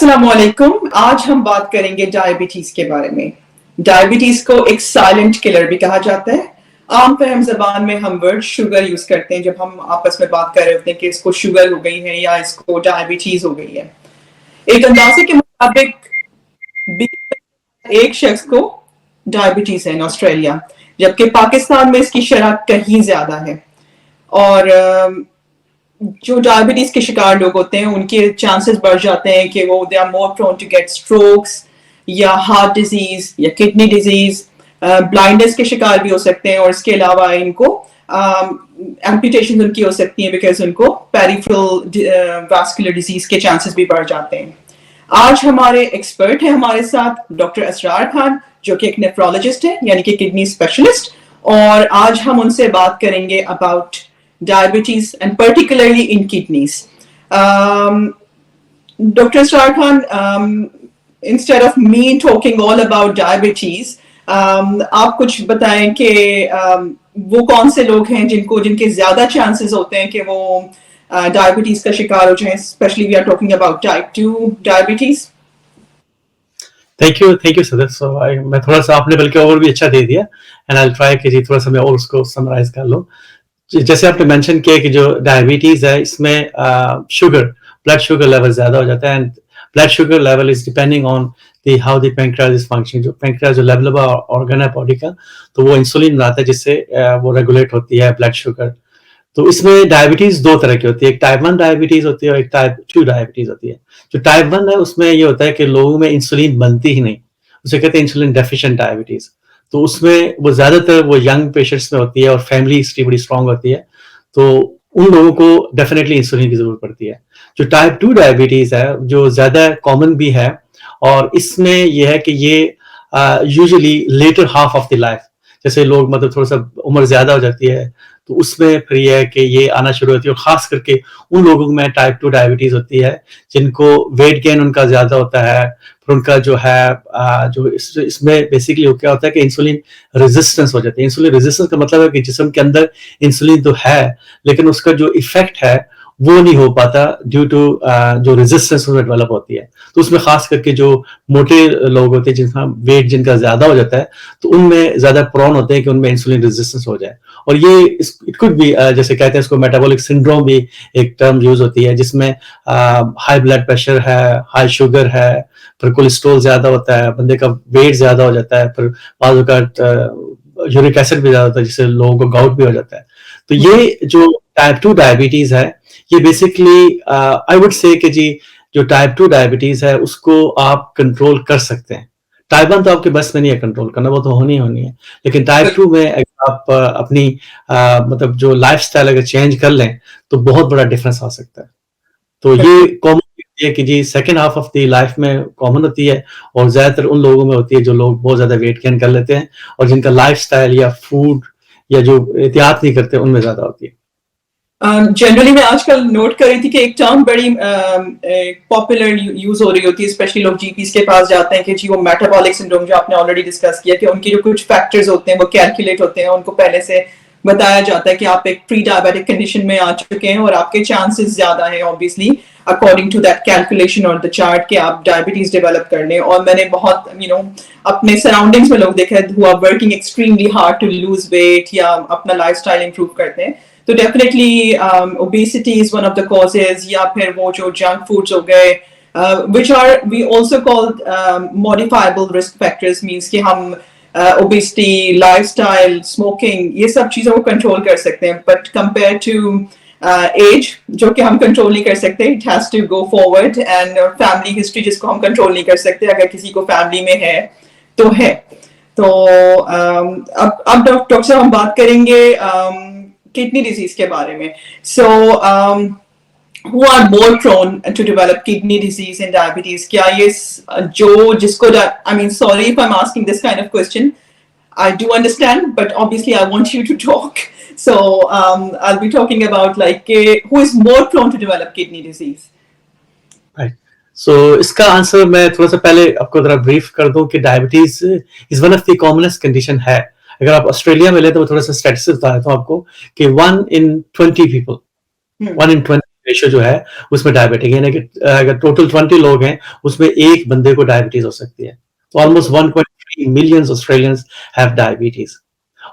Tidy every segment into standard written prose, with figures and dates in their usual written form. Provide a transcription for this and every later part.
अस्सलाम वालेकुम। आज हम बात करेंगे डायबिटीज के बारे में। डायबिटीज को एक साइलेंट किलर भी कहा जाता है। आम फहम जबान में हम वर्ड शुगर यूज करते हैं जब हम आपस में बात कर रहे होते हैं कि इसको शुगर हो गई है या इसको डायबिटीज हो गई है। एक अंदाजे के मुताबिक एक शख्स को डायबिटीज है इन ऑस्ट्रेलिया, जबकि पाकिस्तान में इसकी शरह कहीं ज्यादा है। और जो डायबिटीज के शिकार लोग होते हैं उनके चांसेस बढ़ जाते हैं कि वो they are more prone to get strokes या हार्ट डिजीज या किडनी डिजीज, ब्लाइंडनेस के शिकार भी हो सकते हैं। और इसके अलावा इनको एम्पुटेशन उनकी हो सकती है बिकॉज उनको पेरिफेरल वास्कुलर डिजीज के चांसेस भी बढ़ जाते हैं। आज हमारे एक्सपर्ट हैं हमारे साथ डॉक्टर असरार खान, जो कि एक नेफ्रोलॉजिस्ट है यानी कि किडनी स्पेशलिस्ट, और आज हम उनसे बात करेंगे about diabetes and particularly in kidneys. Dr. Asrar Khan, instead of me talking all about diabetes, आप कुछ बताएं कि वो कौन से लोग हैं जिनके ज्यादा चांसेस होते हैं कि वो डायबिटीज का शिकार हो जाएं, specially we are talking about type 2 diabetes. Thank you सदर। सो मैं थोड़ा सा, आपने बल्कि और भी अच्छा दे दिया, एंड आई ट्राई कि जी थोड़ा सा मैं और उसको समराइज कर लूँ। जैसे आपने मेंशन किया कि जो डायबिटीज है इसमें ब्लड शुगर लेवल ज्यादा हो जाता है, and blood sugar level is depending on the how the pancreas is functioning. जो पैंक्रियाज जो लेवल ऑर्गन है बॉडी का, तो वो इंसुलिन बनाता है जिससे वो रेगुलेट होती है ब्लड शुगर। तो इसमें डायबिटीज दो तरह की होती है, एक टाइप 1 डायबिटीज होती है और एक टाइप 2 डायबिटीज होती है। जो टाइप 1 है उसमें ये होता है कि लोगों में इंसुलिन बनती ही नहीं, उसे कहते हैं इंसुलिन डेफिशिएंट डायबिटीज। तो उसमें वो ज्यादातर वो यंग पेशेंट्स में होती है और फैमिली हिस्ट्री बड़ी स्ट्रांग होती है, तो उन लोगों को डेफिनेटली इंसुलिन की जरूरत पड़ती है। जो टाइप 2 डायबिटीज है जो ज्यादा कॉमन भी है, और इसमें यह है कि ये usually later half of the life, जैसे लोग मतलब थोड़ा सा उम्र ज्यादा हो जाती है तो उसमें फिर यह है कि ये आना शुरू होती है, और खास करके उन लोगों में टाइप 2 डायबिटीज होती है जिनको वेट गेन उनका ज्यादा होता है। फिर उनका जो है जो इसमें बेसिकली क्या होता है कि इंसुलिन रेजिस्टेंस हो जाती है। इंसुलिन रेजिस्टेंस का मतलब है कि जिस्म के अंदर इंसुलिन तो है लेकिन उसका जो इफेक्ट है वो नहीं हो पाता ड्यू टू जो रेजिस्टेंस डेवलप होती है। तो उसमें खास करके जो मोटे लोग होते हैं जिनका वेट जिनका ज्यादा हो जाता है, तो उनमें ज्यादा प्रोन होते हैं कि उनमें इंसुलिन रेजिस्टेंस हो जाए। और ये इट कुड भी जैसे कहते हैं इसको मेटाबॉलिक सिंड्रोम भी एक टर्म यूज होती है, जिसमें हाई ब्लड प्रेशर है, हाई शुगर है, फिर कोलेस्ट्रॉल ज्यादा होता है, बंदे का वेट ज्यादा हो जाता है, फिर बाजू का यूरिक एसिड भी ज्यादा होता है जिससे लोगों को गाउट भी हो जाता है। तो ये जो टाइप 2 डायबिटीज है ये बेसिकली आई वुड से कि जी जो टाइप 2 डायबिटीज है उसको आप कंट्रोल कर सकते हैं। टाइप 1 तो आपके बस में नहीं है कंट्रोल करना, वो तो होनी है, लेकिन टाइप 2 में आप अपनी मतलब जो लाइफस्टाइल अगर चेंज कर लें तो बहुत बड़ा डिफरेंस आ सकता है। तो ये कॉमन है कि जी second half of the life में कॉमन होती है, और ज्यादातर उन लोगों में होती है जो लोग बहुत ज्यादा वेट गेन कर लेते हैं और जिनका लाइफस्टाइल या फूड या जो एहतियात नहीं करते उनमें ज्यादा होती है। जनरली मैं आजकल नोट कर रही थी कि एक टर्म बड़ी पॉपुलर यूज हो रही होती है, स्पेशली लोग जीपीस के पास जाते हैं कि जी वो मेटाबॉलिक सिंड्रोम जो आपने ऑलरेडी डिस्कस किया कि उनकी जो कुछ फैक्टर्स होते हैं वो कैलकुलेट होते हैं, उनको पहले से बताया जाता है कि आप एक प्री डायबिटिक कंडीशन में आ चुके हैं और आपके चांसेस ज्यादा हैं obviously according to that calculation और द चार्ट कि आप डायबिटीज डेवलप कर लें। और मैंने बहुत अपने सराउंडिंग्स में लोग देखे who are working extremely hard to lose weight या अपना लाइफस्टाइल इंप्रूव करते हैं। तो definitely obesity is one of the causes, या फिर वो जो जंक फूड्स हो गए which are we also called modifiable risk factors, means कि हम ओबेसिटी, लाइफस्टाइल, स्मोकिंग, ये सब चीजों को कंट्रोल कर सकते हैं। बट कंपेयर टू एज जो कि हम कंट्रोल नहीं कर सकते, it has to go forward, and family history जिसको हम कंट्रोल नहीं कर सकते, अगर किसी को फैमिली में है तो है। तो अब डॉक्टर साहब हम बात करेंगे किडनी डिजीज के बारे में। सो who are more prone to develop kidney disease and diabetes? क्या ये जो जिसको I mean sorry if I'm asking this kind of question, I do understand, but obviously I want you to talk. So I'll be talking about like who is more prone to develop kidney disease. Right. So इसका answer मैं थोड़ा सा पहले आपको जरा brief कर दूं कि diabetes is one of the commonest condition है। अगर आप ऑस्ट्रेलिया में ले तो मैं थोड़ा सा स्टैटिस्टिक्स बता देता हूं आपको कि 1 in 20 people रेशियो जो है उसमें डायबिटिक है, यानी कि अगर टोटल 20 लोग हैं उसमें एक बंदे को डायबिटीज हो सकती है। तो almost 1.3 million Australians have diabetes.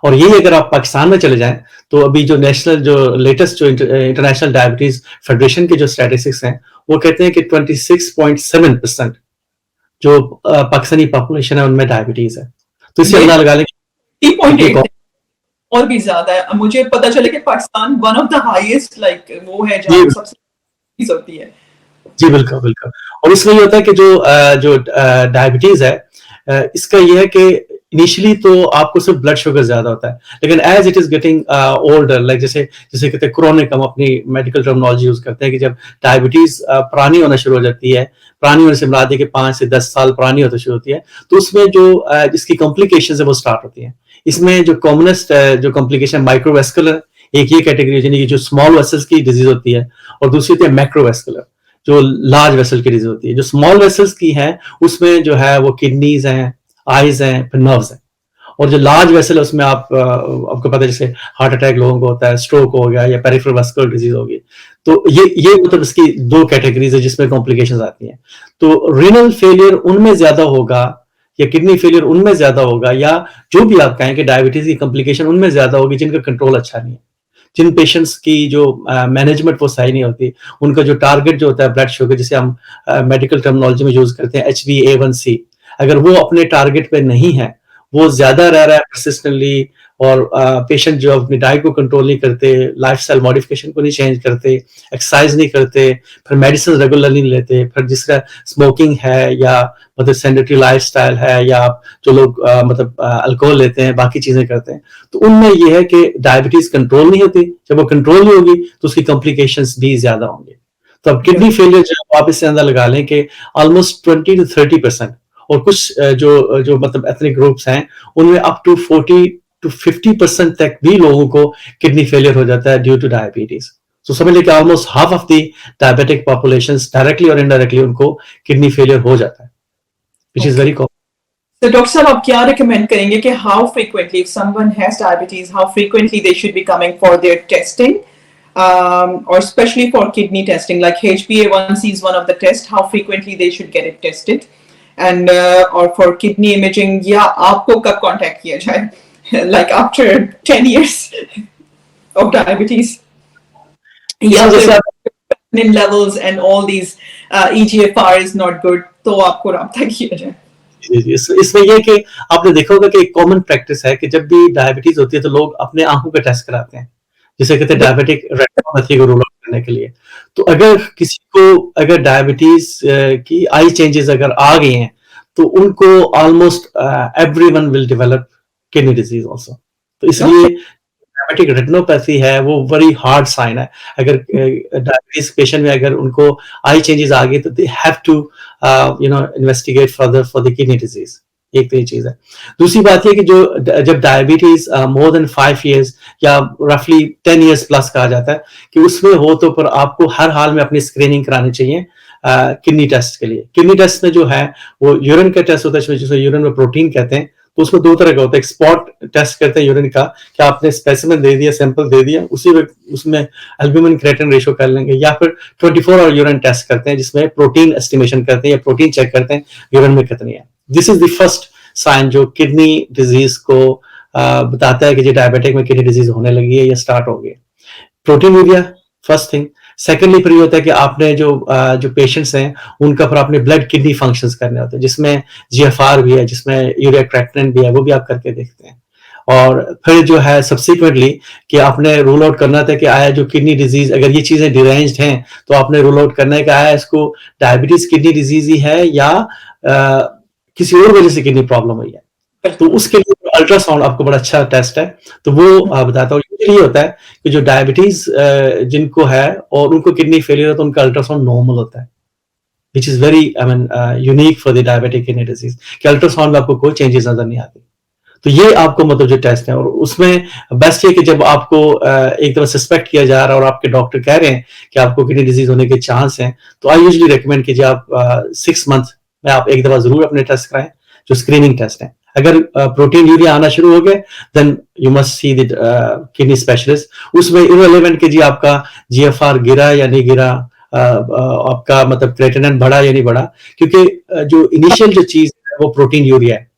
और यही अगर आप पाकिस्तान में चले जाएं तो अभी जो नेशनल जो लेटेस्ट जो इंटरनेशनल डायबिटीज फेडरेशन के जो स्टैटिस्टिक्स हैं वो कहते हैं कि 26.7% जो पाकिस्तानी पॉपुलेशन है उनमें डायबिटीज है। तो इससे अंदाजा लगा लें 3.8 और भी ज्यादा है। मुझे पता चले कि Pakistan one of the highest like वो है जहाँ सबसे होती है। जी बिल्कुल बिल्कुल। और इसमें ये होता है कि जो डायबिटीज है इसका ये है कि इनिशियली तो आपको सिर्फ ब्लड शुगर ज्यादा होता है, लेकिन as it is getting older, like जैसे कहते हैं क्रोनिक, हम अपनी मेडिकल टर्मिनोलॉजी यूज करते हैं कि जब डायबिटीज पुरानी होना शुरू हो जाती है, पुरानी होने से मुराद है कि 5 से 10 साल पुरानी होती शुरू होती है, तो उसमें जो जिसकी कॉम्प्लिकेशन है वो स्टार्ट होती है। इसमें जो कॉमनेस्ट जो कॉम्प्लिकेशन माइक्रोवेस्कुलर, एक ये कैटेगरी यानी कि जो स्मॉल वेसल्स की डिजीज होती है, और दूसरी होती है मैक्रोवेस्कुलर जो लार्ज वेसल की डिजीज होती है। जो स्मॉल वेसल्स की है उसमें जो है वो किडनीज हैं, आईज हैं, फिर नर्व्स हैं। और जो लार्ज वेसल है उसमें आपको पता है जैसे हार्ट अटैक लोगों को होता है, स्ट्रोक हो गया या पेरिफेरल वास्कुलर डिजीज होगी। तो ये मतलब इसकी 2 कैटेगरीज है जिसमें कॉम्प्लिकेशंस आती हैं। तो रीनल फेलियर उनमें ज्यादा होगा या किडनी फेलियर उनमें ज्यादा होगा, या जो भी आप कहें कि डायबिटीज की कॉम्प्लिकेशन उनमें ज्यादा होगी जिनका कंट्रोल अच्छा नहीं है, जिन पेशेंट्स की जो मैनेजमेंट वो सही नहीं होती, उनका जो टारगेट जो होता है ब्लड शुगर, जिसे हम मेडिकल टर्मिनोलॉजी में यूज करते हैं HbA1c, अगर वो अपने टारगेट पे नहीं है, वो ज्यादा रह रहा है परसिस्टेंटली, और पेशेंट जो अपनी डाइट को कंट्रोल नहीं करते, लाइफस्टाइल मॉडिफिकेशन को नहीं चेंज करते, एक्सरसाइज नहीं करते, फिर मेडिसिन रेगुलरली नहीं लेते, फिर जिसका स्मोकिंग है या मतलब सेडेंटरी लाइफस्टाइल है, या जो लोग मतलब अल्कोहल लेते हैं, बाकी चीजें करते हैं, तो उनमें यह है कि डायबिटीज कंट्रोल नहीं होती। जब वो कंट्रोल नहीं होगी तो उसकी कॉम्प्लिकेशंस भी ज्यादा होंगे। तो अब किडनी फेलियर जो आप इससे अंदर लगा लें कि ऑलमोस्ट 20 to 30%, और कुछ जो मतलब एथनिक ग्रुप्स हैं उनमें अप टू 40 to 50% तक भी लोगों को किडनी फेलियर हो जाता है ड्यू टू डायबिटीज। तो समझ लीजिए almost half of the diabetic population directly और इनडायरेक्टली उनको किडनी फेलियर हो जाता है, which is very common. तो डॉक्टर साहब आप क्या रिकमेंड करेंगे कि how frequently if someone has diabetes, how frequently they should be coming for their testing, or especially for kidney testing, like HbA1c is one of the tests, how frequently they should get it tested, and or for kidney imaging, या आपको कब contact किया जाए like after 10 years of diabetes, या in levels and all these EGFR is not good, तो आपको राब्ता किया जाए। इसमें यह कि आपने देखा होगा कि एक कॉमन प्रैक्टिस है कि जब भी डायबिटीज होती है तो लोग अपने आंखों का टेस्ट कराते हैं, जिसे कहते हैं डायबिटिक रेटिनोपैथी को रूल आउट करने के लिए। तो अगर किसी को अगर डायबिटीज की आई चेंजेस अगर आ गई हैं तो उनको almost everyone will develop kidney disease also. तो इसलिए डायबिटिक रेटिनोपैथी है वो वेरी हार्ड साइन है। अगर डायबिटीज पेशेंट में अगर उनको आई चेंजेस आ गई तो they have to investigate further for the kidney disease. एक तो ये चीज है। दूसरी बात ये कि जो जब डायबिटीज मोर देन 5 years या रफली 10 years प्लस कहा जाता है कि उसमें हो तो पर आपको हर हाल में अपनी स्क्रीनिंग करानी चाहिए किडनी टेस्ट के लिए। किडनी टेस्ट में जो है वो यूरिन का टेस्ट होता है जिसमें यूरिन में प्रोटीन कहते हैं। तो उसमें 2 तरह का होता है, एक स्पॉट टेस्ट करते हैं यूरिन का कि आपने स्पेसिमेन दे दिया, सैंपल दे दिया, उसी में उसमें एल्ब्यूमिन क्रिएटिनिन रेशियो कर लेंगे, या फिर 24 आवर यूरिन टेस्ट करते हैं जिसमें प्रोटीन एस्टिमेशन करते हैं या प्रोटीन चेक करते हैं यूरिन में कितनी है। This is the first sign जो किडनी डिजीज को बताता है कि जो डायबिटिक में किडनी डिजीज होने लगी है या स्टार्ट हो गई। Protein urea first thing. Secondly फिर ये होता है कि आपने जो पेशेंट्स हैं उनका फिर आपने ब्लड किडनी फंक्शंस करने होते हैं जिसमें GFR भी है, जिसमें यूरिया क्रिएटिनिन भी है, वो भी आप करके देखते हैं। और फिर जो है सब्सिक्वेंटली कि आपने रूल आउट करना था कि आया जो किडनी डिजीज, अगर ये चीजें डिरेंज्ड हैं तो आपने रूल आउट करना है कि आया इसको डायबिटीज किडनी डिजीज ही है या किसी और वजह से किडनी प्रॉब्लम हुई है। तो उसके लिए अल्ट्रासाउंड आपको बड़ा अच्छा टेस्ट है, तो वो बताता हूँ। यूजुअली होता है कि जो डायबिटीज जिनको है और उनको किडनी फेलियर है तो उनका अल्ट्रासाउंड नॉर्मल होता है, which is very unique for the diabetic kidney disease कि अल्ट्रासाउंड में आपको कोई चेंजेस नजर नहीं आती। तो ये आपको मतलब जो टेस्ट है, और उसमें बेस्ट ये कि जब आपको एक दफा सस्पेक्ट किया जा रहा है और आपके डॉक्टर कह रहे हैं कि आपको किडनी डिजीज होने के चांस हैं, तो आई यूजुअली रिकमेंड कीजिए आप 6 month में आप एक दफा जरूर अपने टेस्ट कराएं जो स्क्रीनिंग टेस्ट है। अगर प्रोटीन यूरिया आना शुरू हो गया then you must see the kidney specialist. उसमें इररिलेवेंट कि जी आपका जीएफआर गिरा या नहीं गिरा, आपका मतलब क्रेटिनिन बढ़ा या नहीं बढ़ा, क्योंकि जो इनिशियल जो चीज है वो प्रोटीन यूरिया है.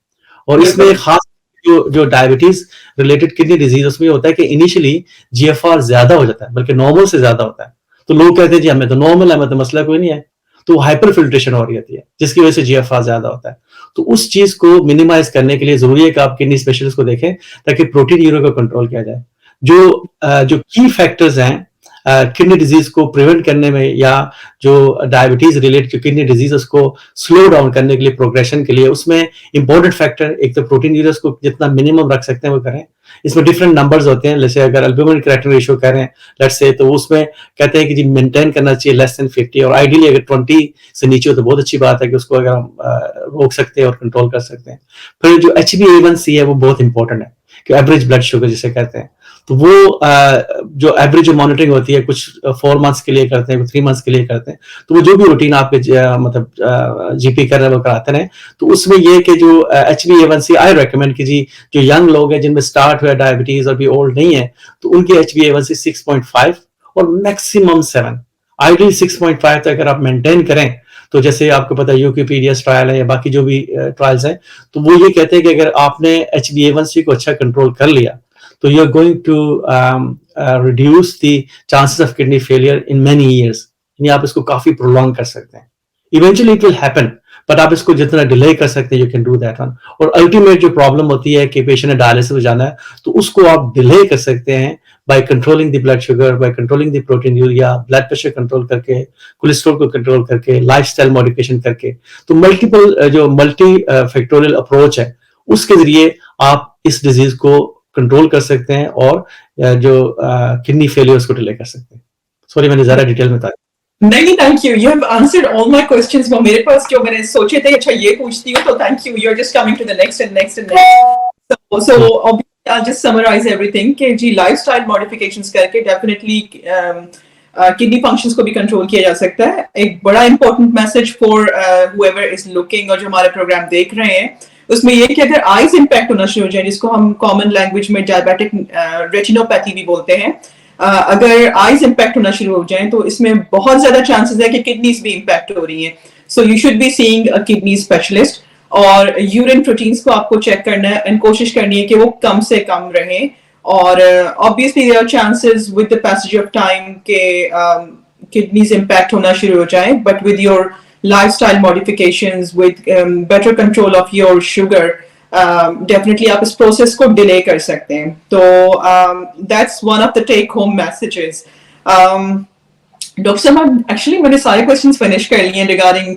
और इसमें एक खास जो डायबिटीज रिलेटेड किडनी डिजीज उसमें होता है कि इनिशियली जीएफआर ज्यादा हो जाता है, बल्कि नॉर्मल से ज्यादा होता है. तो लोग कहते हैं जी हमें तो नॉर्मल है, हमें तो मसला कोई नहीं है. तो हाइपर फिल्ट्रेशन हो रही होती है जिसकी वजह से जीएफआर ज्यादा होता है. तो उस चीज को मिनिमाइज करने के लिए जरूरी है कि आप किडनी स्पेशलिस्ट को देखें ताकि प्रोटीन यूरिया को कंट्रोल किया जाए. जो की फैक्टर्स हैं किडनी डिजीज को प्रिवेंट करने में या जो डायबिटीज रिलेटेड किडनी डिजीज उसको स्लो डाउन करने के लिए, प्रोग्रेशन के लिए, उसमें इंपॉर्टेंट फैक्टर एक तो प्रोटीन यूरिया को जितना मिनिमम रख सकते हैं वो करें. इसमें डिफरेंट नंबर्स होते हैं. जैसे अगर अल्बुमिन क्रिएटिनिन रेशियो कह रहे हैं लेट्स से, तो उसमें कहते हैं कि जी मेंटेन करना चाहिए लेस देन 50, और आइडियली अगर 20 से नीचे हो तो बहुत अच्छी बात है कि उसको अगर हम रोक सकते हैं और कंट्रोल कर सकते हैं. फिर जो HbA1c है वो बहुत इंपॉर्टेंट है कि एवरेज ब्लड शुगर जिसे कहते हैं. तो वो जो एवरेज मॉनिटरिंग होती है कुछ 4 मंथ्स के लिए करते हैं, 3 मंथ्स के लिए करते हैं. तो वो जो भी रूटीन आपके मतलब जीपी कर रहे हैं वो कराते हैं. तो उसमें ये कि जो HbA1c आई रेकमेंड कि जी जो यंग लोग हैं जिनमें स्टार्ट हुआ डायबिटीज और भी ओल्ड नहीं है तो उनकी HbA1c 6.5 और मैक्सिमम 7, आइडियली 6.5 तक अगर आप मेंटेन करें. तो जैसे आपको पता है यूकेपीडियस ट्रायल है या बाकी जो भी ट्रायल्स हैं, तो वो ये कहते हैं कि अगर आपने HbA1c को अच्छा कंट्रोल कर लिया तो you are going to reduce the chances of kidney failure in many years. यानी आप इसको काफी प्रोलॉन्ग कर सकते हैं. Eventually it will happen, but आप इसको जितना डिले कर सकते हैं you can do that one. और अल्टीमेट जो प्रॉब्लम होती है कि पेशेंट ने डायलिसिस में जाना है तो उसको आप डिले कर सकते हैं by controlling the blood sugar, by controlling the protein urea, blood pressure control करके, कोलेस्ट्रॉल को कंट्रोल करके, लाइफस्टाइल मॉडिफिकेशन करके. तो मल्टीपल जो मल्टी फैक्टोरियल अप्रोच है उसके जरिए आप इस डिजीज को कंट्रोल कर सकते हैं और जो किडनी फेलियर्स को डिले कर सकते हैं. सॉरी मैंने ज्यादा डिटेल में बताया. नहीं, thank you, you have answered all my questions. वो मेरे पास जो मैंने सोचे थे अच्छा ये पूछती हूँ, तो thank you. You are just coming to the next and next and next. So I'll just summarize everything कि जी lifestyle modifications करके definitely kidney functions को भी control किया जा सकता है. एक बड़ा important message for whoever is looking और जो हमारे program देख रहे हैं उसमें ये कि अगर eyes impact होना शुरू हो जाए, जिसको हम common language में diabetic retinopathy भी बोलते हैं, अगर eyes impact होना शुरू हो जाए तो इसमें बहुत ज्यादा chances है कि kidneys भी impact हो रही हैं. So you should be seeing a kidney specialist. और यूरिन प्रोटीन्स को आपको चेक करना है एंड कोशिश करनी है कि वो कम से कम रहे. और obviously there are chances with the passage of time के किडनीज इंपैक्ट होना शुरू हो जाए, but with your lifestyle modifications, with better control of your sugar, definitely आप इस प्रोसेस को डिले कर सकते हैं. तो that's one of the take home messages. Doctor साहब एक्चुअली मैंने सारे क्वेश्चंस फिनिश कर लिए हैं रिगार्डिंग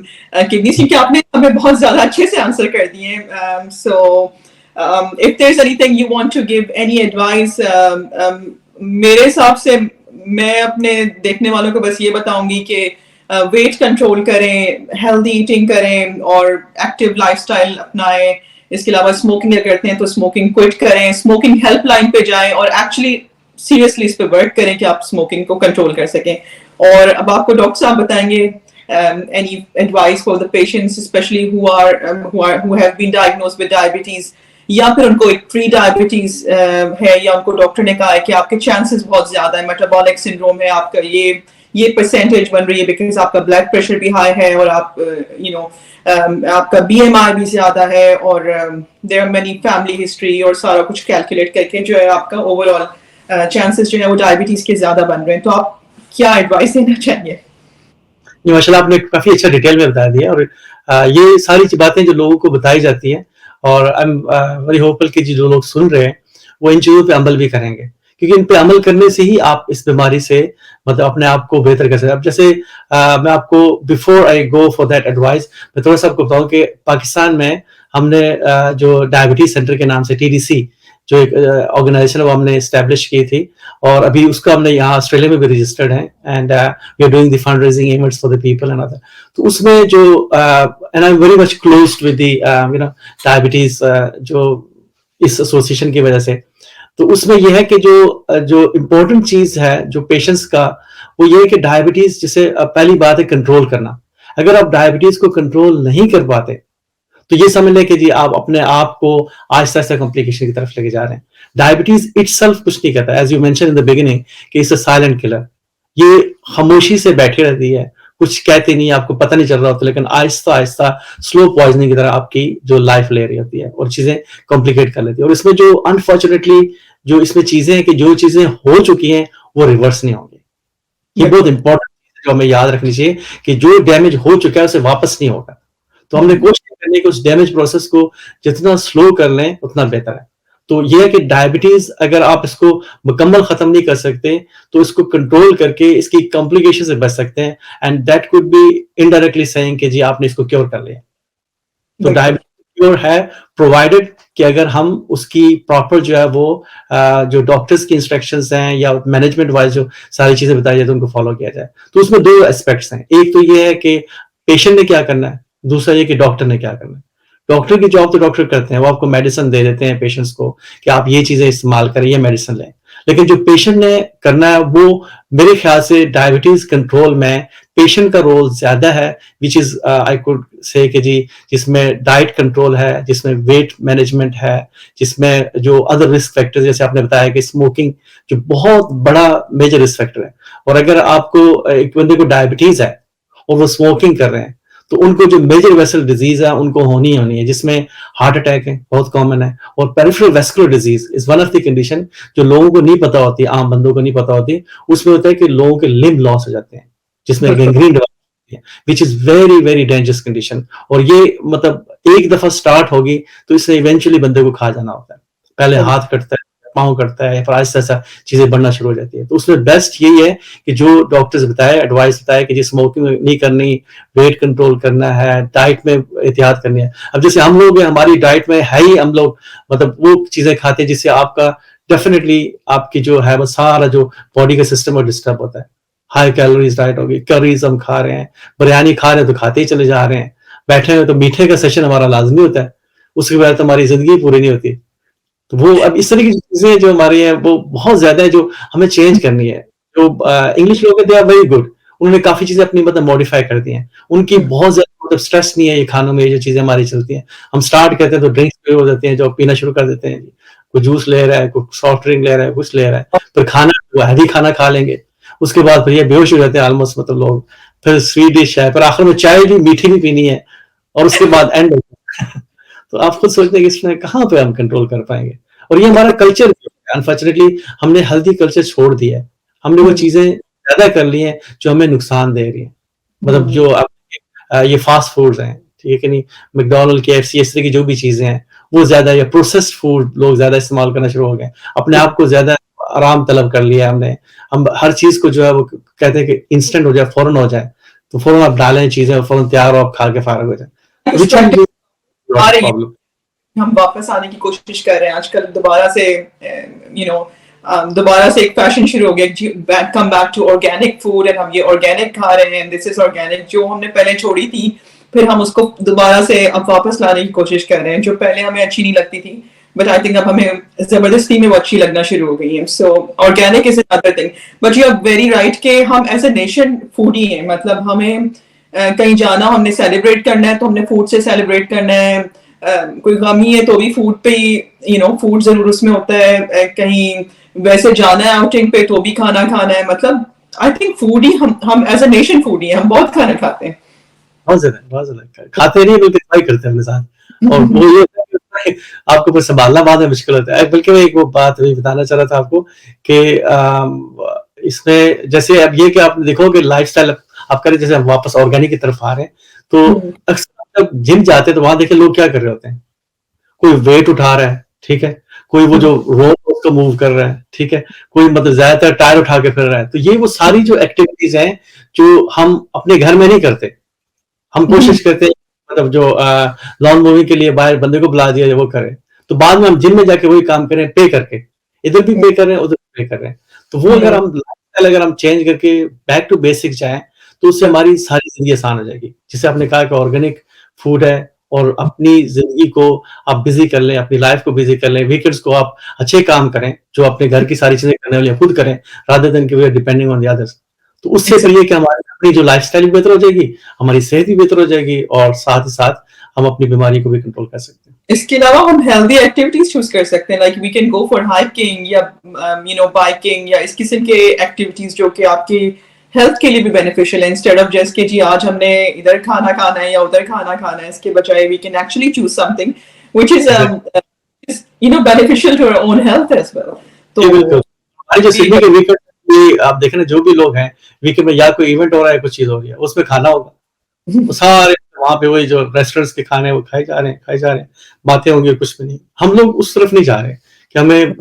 किडनीज, क्योंकि आपने हमें बहुत ज्यादा अच्छे से आंसर कर दिए हैं. So if there is anything you want to give any advice, मेरे हिसाब से मैं अपने देखने वालों को बस ये बताऊंगी कि वेट कंट्रोल करें, हेल्दी ईटिंग करें और एक्टिव लाइफस्टाइल अपनाएं. इसके अलावा स्मोकिंग अगर करते हैं तो स्मोकिंग क्विट करें, स्मोकिंग हेल्पलाइन पे जाएं और एक्चुअली सीरियसली इस पे वर्क करें कि आप स्मोकिंग को कंट्रोल कर सकें. और अब आपको डॉक्टर साहब बताएंगे any advice for the patients especially who have been diagnosed with diabetes, या फिर उनको एक प्री डायबिटीज है या उनको डॉक्टर ने कहा है कि आपके चांसेस बहुत ज्यादा है, मेटाबॉलिक सिंड्रोम है, आपका ये परसेंटेज बन रही है बिकॉज आपका ब्लड प्रेशर भी हाई है और आप आपका BMI भी ज्यादा है और there are many family history और सारा कुछ कैलकुलेट करके जो है आपका ओवरऑल चांसेस जो है वो डायबिटीज के ज्यादा बन रहे हैं. तो आप क्या एडवाइस देना चाहिए? माशाल्लाह आपने काफी अच्छा डिटेल में बता दिया. और ये सारी बातें जो लोगों को बताई जाती हैं और आई एम वेरी होपफुल कि जो लोग सुन रहे हैं वो इन चीजों पे अमल भी करेंगे, क्योंकि इन पे अमल करने से ही आप इस बीमारी से मतलब अपने आप को बेहतर कर सकते हैं. अब जैसे मैं आपको before I go for that advice मैं थोड़ा सा आपको बताऊं कि पाकिस्तान में हमने जो डायबिटीज सेंटर के नाम से TDC जो एक ऑर्गेनाइजेशन वो हमने एस्टेब्लिश की थी और अभी उसका हमने यहाँ ऑस्ट्रेलिया में भी रजिस्टर्ड है and we are doing the fund raising events for the people and other. तो उसमें जो and I am very much close with the diabetes जो इस एसोसिएशन की वजह से. तो उसमें यह है कि जो इम्पोर्टेंट चीज है जो पेशेंट्स का वो ये है कि डायबिटीज जैसे पहली बात है कंट्रोल करना. अगर आप डायबिटीज को कंट्रोल नहीं कर पाते तो ये समझ लें कि जी आप अपने आप को आहिस्ता आहिस्ता कॉम्प्लिकेशन की तरफ लेके जा रहे हैं। डायबिटीज इटसेल्फ कुछ नहीं करता, as you mention in the beginning कि इट्स अ साइलेंट किलर। ये खामोशी से बैठी रहती है, कुछ कहती नहीं, आपको पता नहीं चल रहा होता, लेकिन आहिस्ता आहिस्ता स्लो पॉइजनिंग की तरह आपकी जो लाइफ ले रही होती है और चीजें कॉम्प्लिकेट कर लेती है। और इसमें जो अनफॉर्चुनेटली जो इसमें चीजें हैं कि जो चीजें हो चुकी हैं वो रिवर्स नहीं होंगी। ये बहुत इंपॉर्टेंट चीज है जो हमें याद रखनी चाहिए कि जो डैमेज हो चुका है उसे वापस नहीं होगा। तो हमने कोशिश करनी है कि उस डैमेज प्रोसेस को जितना स्लो कर लें उतना बेहतर है। तो ये है कि डायबिटीज अगर आप इसको मुकम्मल खत्म नहीं कर सकते तो इसको कंट्रोल करके इसकी कॉम्प्लिकेशन से बच सकते हैं, and that could be indirectly saying कि जी आपने इसको क्योर कर लिया। तो डायबिटीज क्योर है प्रोवाइडेड कि अगर हम उसकी प्रॉपर जो है वो जो डॉक्टर्स की इंस्ट्रक्शंस हैं या मैनेजमेंट वाइज जो सारी चीजें बताई जाए तो उनको फॉलो किया जाए। तो उसमें दो एस्पेक्ट्स हैं, एक तो ये है कि पेशेंट ने क्या करना है, दूसरा ये कि डॉक्टर ने क्या करना है। डॉक्टर की जॉब तो डॉक्टर करते हैं, वो आपको मेडिसिन दे देते हैं पेशेंट्स को कि आप ये चीजें इस्तेमाल करें, ये मेडिसिन लें। लेकिन जो पेशेंट ने करना है वो मेरे ख्याल से डायबिटीज कंट्रोल में पेशेंट का रोल ज्यादा है, which is I could say कि जी जिसमें डाइट कंट्रोल है, जिसमें वेट मैनेजमेंट है, जिसमें जो अदर रिस्क फैक्टर्स जैसे आपने बताया कि स्मोकिंग जो बहुत बड़ा मेजर रिस्क फैक्टर है। और अगर आपको एक बंदे को डायबिटीज है और वो स्मोकिंग कर रहे हैं तो उनको जो मेजर वेसल डिजीज है उनको होनी ही होनी है, जिसमें हार्ट अटैक है बहुत कॉमन है, और peripheral vascular disease is one of the condition जो लोगों को नहीं पता होती, आम बंदों को नहीं पता होती। उसमें होता है कि लोगों के लिम्ब लॉस हो जाते हैं जिसमें गैंग्रीन डेवलप होती है, which is very very dangerous condition. और ये मतलब एक दफा स्टार्ट होगी तो इससे इवेंचुअली बंदे को खा जाना होता है, पहले हाथ कटता है, पाँव कटता है, फिर आहिस्ता आहिस्ता चीजें बढ़ना शुरू हो जाती है। तो उसमें बेस्ट यही है कि जो डॉक्टर्स बताए, एडवाइस बताए कि जी स्मोकिंग नहीं करनी, वेट कंट्रोल करना है, डाइट में एहतियात करनी है। अब जैसे हम लोग हैं, हमारी डाइट में है ही, हम लोग मतलब वो चीजें खाते हैं जिससे आपका डेफिनेटली आपकी जो है वो सारा जो बॉडी का सिस्टम डिस्टर्ब होता है। हाई कैलोरीज डाइट होगी, करीज हम खा रहे हैं, बिरयानी खा रहे हैं तो खाते ही चले जा रहे हैं, बैठे हैं तो मीठे का सेशन हमारा लाजमी होता है, उसके बाद तो हमारी जिंदगी पूरी नहीं होती। तो वो अब इस तरह की चीजें जो हमारी है वो बहुत ज्यादा है, जो हमें चेंज करनी है। जो इंग्लिश लोग हैं दे आर वेरी गुड, उन्होंने काफी चीजें अपनी मतलब मॉडिफाई कर दी हैं, उनकी बहुत ज्यादा मतलब स्ट्रेस नहीं है ये खानों में, ये जो चीजें हमारी चलती हैं। हम स्टार्ट करते हैं तो ड्रिंक्स पे हो जाते हैं, जो पीना शुरू कर देते हैं, कोई जूस ले रहा है, कोई सॉफ्ट ड्रिंक ले रहा है, कुछ ले रहा है, फिर खाना हैवी खाना खा लेंगे, उसके बाद फिर ये बेहोश हो जाते हैं ऑलमोस्ट मतलब लोग, फिर स्वीट डिश है, फिर आखिर में चाय भी मीठी भी पीनी है, और उसके बाद एंड तो आप खुद सोचते हैं कि इसमें कहाँ पे हम कंट्रोल कर पाएंगे। और ये हमारा कल्चर अनफॉर्चुनेटली हमने हेल्दी कल्चर छोड़ दिया है, हमने वो चीजें ज्यादा कर ली हैं जो हमें नुकसान दे रही हैं। मतलब जो आप ये फास्ट फूड्स हैं, ठीक है कि नहीं, मैकडॉनल्ड, KFC, इस तरह की जो भी चीजें हैं वो ज्यादा, या प्रोसेस्ड फूड लोग ज्यादा इस्तेमाल करना शुरू हो गए, अपने आप को ज्यादा आराम तलब कर लिया हमने। हम हर चीज को जो है वो कहते हैं कि इंस्टेंट हो जाए, फौरन हो जाए, तो फौरन आप डालें चीजें, फौरन तैयार हो, आप खा के फारग हो जाए। प्रॉब्लम हम वापस आने की कोशिश कर रहे हैं आजकल दोबारा से, दोबारा से एक फैशन शुरू हो गया, come back to organic food, and हम ये ऑर्गेनिक खा रहे हैं, दिस इज ऑर्गेनिक। जो हमने पहले छोड़ी थी फिर हम उसको दोबारा से अब वापस लाने की कोशिश कर रहे हैं, जो पहले हमें अच्छी नहीं लगती थी, बट आई थिंक अब हमें जबरदस्ती में वो अच्छी लगना शुरू हो गई है। So organic is another thing, but you are very right कि हम एज ए नेशन फूडी हैं। मतलब हमें कहीं जाना, हमने सेलिब्रेट करना है तो हमने फूड से सेलिब्रेट करना है, कोई गम ही है तो भी फूड पे ही फूड जरूर उसमें होता है, कहीं वैसे जाना है आउटिंग पे तो भी खाना खाना है। मतलब आई थिंक फूड ही हम एज अ नेशन फूड ही हम बहुत खाना खाते हैं, बहुत ज्यादा खाते नहीं बल्कि ट्राई करते हैं अपने साथ। और वो ये आपको कुछ संभालना बाद में मुश्किल होता है। बल्कि मैं एक वो बात भी बताना चाह रहा था आपको कि इसमें जैसे अब ये कि आप देखो कि लाइफस्टाइल आप करें, जैसे हम वापस ऑर्गेनिक की तरफ आ रहे हैं, तो अक्सर जब जिम जाते हैं तो वहां देखे लोग क्या कर रहे होते हैं, कोई वेट उठा रहा है, ठीक है, कोई वो जो रोप उसको मूव कर रहा है, ठीक है, कोई मतलब ज्यादातर टायर उठा के फिर रहा है। तो ये वो सारी जो एक्टिविटीज हैं जो हम अपने घर में नहीं करते, हम कोशिश करते हैं मतलब जो लॉन मूविंग के लिए बाहर बंदे को बुला दिया वो करे, तो बाद में हम जिम में जाके वही काम करें, पे करके, इधर भी पे कर रहे हैं उधर भी पे कर रहे हैं। तो वो अगर हम लाइफस्टाइल अगर हम चेंज करके बैक टू बेसिक जाएं तो उससे हमारी सारी जिंदगी आसान हो जाएगी। जैसे आपने कहा कि ऑर्गेनिक फूड है, और अपनी जिंदगी को आप बिजी कर लें, अपनी लाइफ को बिजी कर लें, वीकेंड्स को आप अच्छे काम करें जो अपने घर की सारी चीजें करने वाली खुद करें, रादर देन कि we are depending on the others. तो उससे फिर ये कि हमारी अपनी जो लाइफस्टाइल भी बेहतर हो जाएगी, हमारी सेहत भी बेहतर हो जाएगी और साथ ही साथ हम अपनी बीमारी को भी कंट्रोल कर सकते हैं। इसके अलावा हम हेल्दी एक्टिविटीज चूज कर सकते हैं, like we can go for hiking या बाइकिंग या इस किस्म के एक्टिविटीज जो कि आपकी हेल्थ के लिए भी बेनिफिशियल है, इंस्टेड ऑफ जस्ट कि जी आज हमने इधर खाना खाना है या उधर खाना खाना है। इसके बजाय we can actually choose something which is beneficial to our own health as well. जी, बिल्कुल। तो हमारी जो सिडनी के वीकेंड में आप देखें ना, जो भी लोग हैं वीकेंड में या कोई इवेंट हो रहा है, कुछ चीज हो रही है, उसमें खाना होगा, वो सारे वहां पे वही जो रेस्टोरेंट्स के खाने वो खाए जा रहे हैं, बातें होंगी, कुछ भी नहीं। हम लोग उस तरफ नहीं जा रहे कि हमें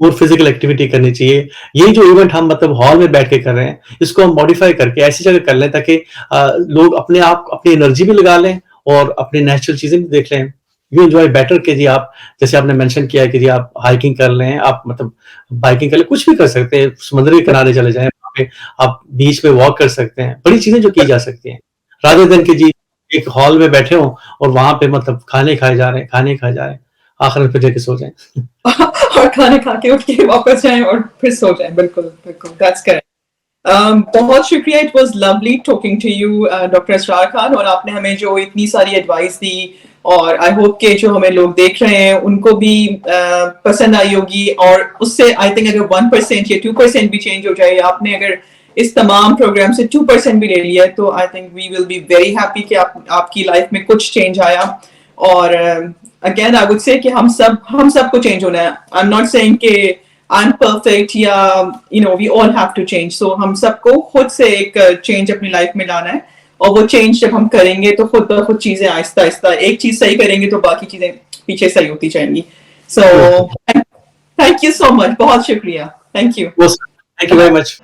और फिजिकल एक्टिविटी करनी चाहिए। ये जो इवेंट हम मतलब हॉल में बैठ के कर रहे हैं, इसको हम मॉडिफाई करके ऐसी जगह कर लें ताकि लोग अपने आप अपनी एनर्जी भी लगा लें और अपनी नेचुरल चीजें भी देख लें। यू एंजॉय बेटर कि जी आप, जैसे आपने मेंशन किया कि जी आप हाइकिंग कर लें, आप मतलब बाइकिंग कर लें, कुछ भी कर सकते हैं, समुद्र के किनारे चले जाएं, वहाँ पे आप बीच पे वॉक कर सकते हैं, बड़ी चीजें जो की जा सकती हैं, रादर देन कि जी एक हॉल में बैठे हों और वहां पे मतलब खाने खाए जा रहे हैं, आखिर में फिर जाके सो जाएं। और खाने खा के उठ के वापस जाएं और फिर सो जाएं। बिल्कुल बिल्कुल, दैट्स करेक्ट। बहुत शुक्रिया, it was lovely talking to you doctor Asrar Khan, और आपने हमें जो इतनी सारी एडवाइस दी, और आई होप के जो हमें लोग देख रहे हैं उनको भी पसंद आई होगी, और उससे आई थिंक अगर 1% या 2% भी चेंज हो जाए, आपने अगर इस तमाम प्रोग्राम से 2% भी ले लिया, तो I think we will be very happy कि आपकी लाइफ में कुछ चेंज आया। और अगेन आई वुड से कि हम सबको चेंज होना है। आई एम नॉट सेइंग कि आई एम परफेक्ट या we all have to change. So हम सबको खुद से एक चेंज अपनी लाइफ में लाना है, और वो चेंज जब हम करेंगे तो खुद ब खुद चीजें आहिस्ता आहिस्ता, एक चीज सही करेंगे तो बाकी चीजें पीछे सही होती जाएंगी। So thank you so much, बहुत शुक्रिया, thank you. Thank you very much.